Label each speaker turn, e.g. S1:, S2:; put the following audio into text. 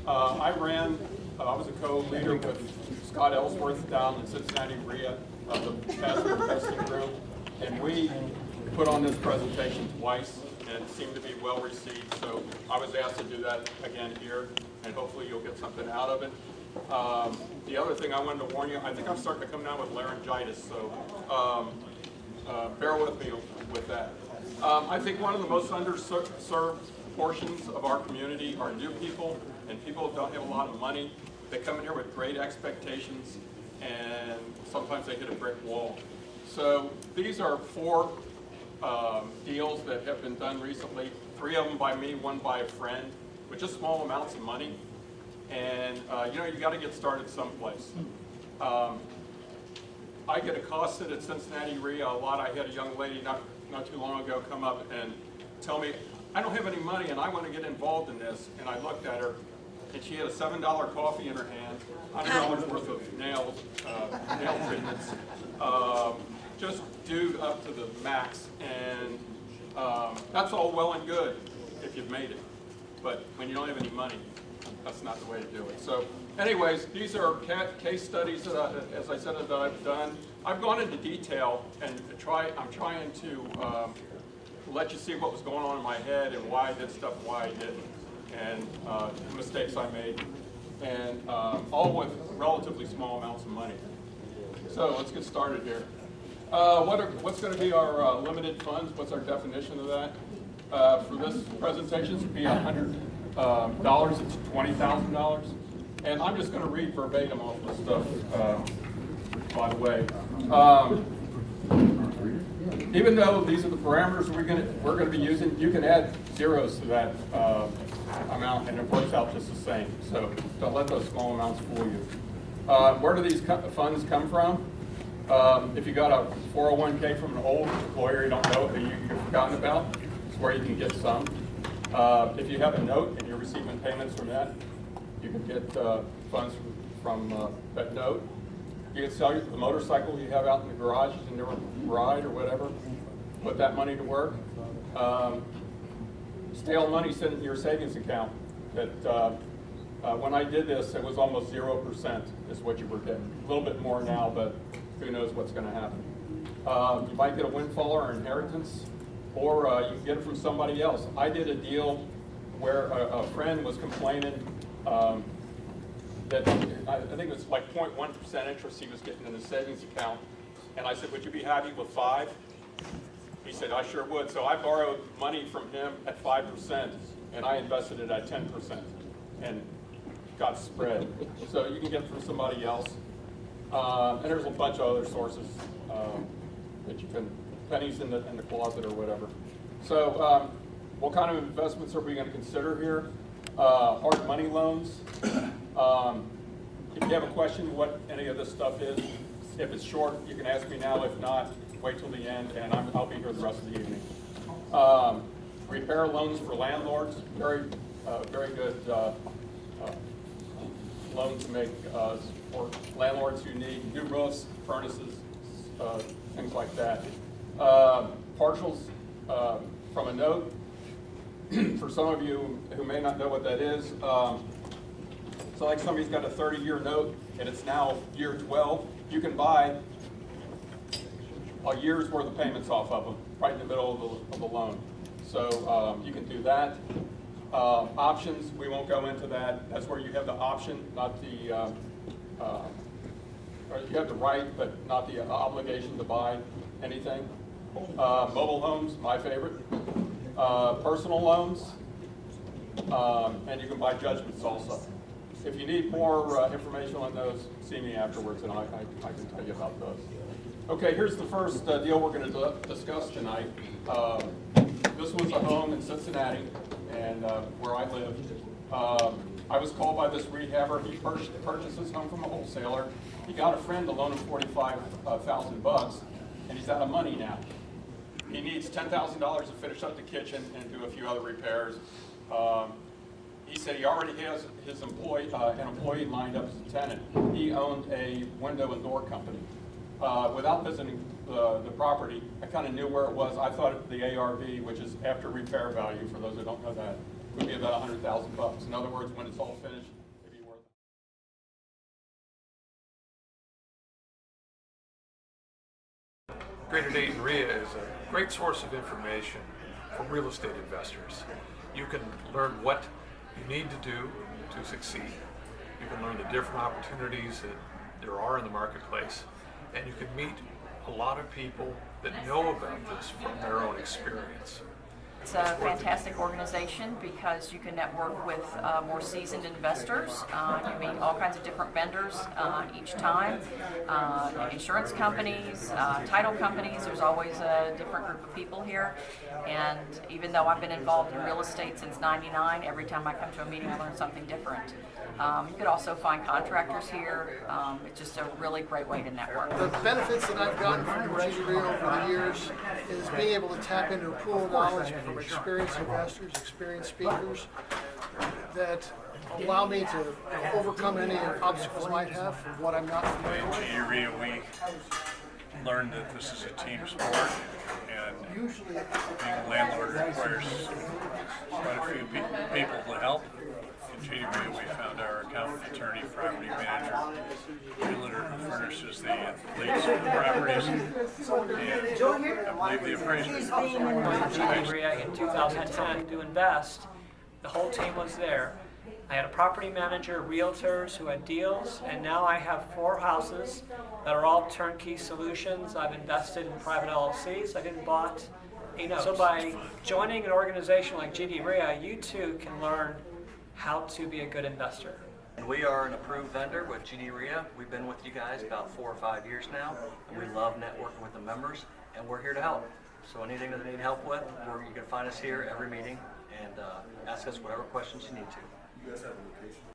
S1: I was a co-leader with Scott Ellsworth down in Cincinnati RIA, the passenger testing group, and we put on this presentation twice, and it seemed to be well received, so I was asked to do that again here, and hopefully you'll get something out of it. The other thing I wanted to warn you, I think I'm starting to come down with laryngitis, so bear with me with that. I think one of the most underserved portions of our community are new people and people who don't have a lot of money. They come in here with great expectations and sometimes they hit a brick wall. So these are 4 deals that have been done recently, 3 of them by me, 1 by a friend, with just small amounts of money. And you know, you got to get started someplace. I get accosted at Cincinnati RIA a lot. I had a young lady not too long ago come up and tell me, I don't have any money and I want to get involved in this. And I looked at her and she had a $7 coffee in her hand, $100 worth of nail treatments, just due up to the max. And that's all well and good if you've made it. But when you don't have any money, that's not the way to do it. So anyways, these are case studies that, as I said, that I've done. I've gone into detail and I'm trying to let you see what was going on in my head and why I did stuff and why I didn't, and the mistakes I made, and all with relatively small amounts of money. So let's get started here. What's going to be our limited funds? What's our definition of that? For this presentation, it would be $100. It's $20,000. And I'm just going to read verbatim off the stuff, by the way. Even though these are the parameters we're going to be using, you can add zeros to that amount and it works out just the same. So don't let those small amounts fool you. Where do these funds come from? If you got a 401k from an old employer you don't know that you've forgotten about, it's where you can get some. If you have a note and you're receiving payments from that, you can get funds from that note. You can sell the motorcycle you have out in the garage and never ride or whatever. Put that money to work. Stale money sitting in your savings account. That when I did this, it was almost 0% is what you were getting. A little bit more now, but who knows what's going to happen. You might get a windfall or inheritance, or you can get it from somebody else. I did a deal where a friend was complaining that I think it was like 0.1% interest he was getting in his savings account. And I said, would you be happy with 5? He said, I sure would. So I borrowed money from him at 5%, and I invested it at 10%, and got spread. So you can get it from somebody else. And there's a bunch of other sources that you can, pennies in the closet or whatever. So what kind of investments are we going to consider here? Hard money loans. If you have a question what any of this stuff is, if it's short, you can ask me now. If not, wait till the end, and I'll be here the rest of the evening. Repair loans for landlords, very good loan to make for landlords who need new roofs, furnaces, things like that. Partials from a note. For some of you who may not know what that is, so like somebody's got a 30-year note and it's now year 12, you can buy a year's worth of payments off of them right in the middle of the loan. So you can do that. Options, we won't go into that. That's where you have the option, not the, or you have the right, but not the obligation to buy anything. Mobile homes, my favorite. Personal loans, and you can buy judgments also. If you need more information on those, see me afterwards and I can tell you about those. Okay, here's the first deal we're going to discuss tonight. This was a home in Cincinnati, and where I live. I was called by this rehabber. He purchased his home from a wholesaler. He got a friend to loan him $45,000, and he's out of money now. He needs $10,000 to finish up the kitchen and do a few other repairs. He said he already has his an employee lined up as a tenant. He owned a window and door company. Without visiting the property, I kind of knew where it was. I thought the ARV, which is after repair value, for those who don't know that, would be about $100,000. In other words, when it's all finished, it'd be worth it.
S2: Greater Dayton REIA is a great source of information for real estate investors. You can learn what you need to do to succeed. You can learn the different opportunities that there are in the marketplace, and you can meet a lot of people that know about this from their own experience.
S3: It's a fantastic organization because you can network with more seasoned investors. You meet all kinds of different vendors each time, insurance companies, title companies. There's always a different group of people here. And even though I've been involved in real estate since '99, every time I come to a meeting I learn something different. You could also find contractors here. It's just a really great way to network.
S4: The benefits that I've gotten from GD REIA over the years is being able to tap into a pool of knowledge from experienced investors, experienced speakers that allow me to overcome any obstacles I might have from what I'm not familiar
S5: In
S4: with.
S5: GD REIA, we learned that this is a team sport, and
S4: Usually,
S5: being a landlord requires quite a few people to help. In GD REIA, we found our accountant, attorney, property manager, realtor who furnishes the leads for the properties, and I believe the appraisers.
S6: GD REIA in 2010 to invest. The whole team was there. I had a property manager, realtors who had deals, and now I have 4 houses that are all turnkey solutions. I've invested in private LLCs. I didn't bought a note. So by joining an organization like GD REIA, you too can learn how to be a good investor.
S7: We are an approved vendor with GD REIA. We've been with you guys about 4 or 5 years now, and we love networking with the members, and we're here to help. So anything that they need help with, you can find us here every meeting and ask us whatever questions you need to.
S8: You guys have a location?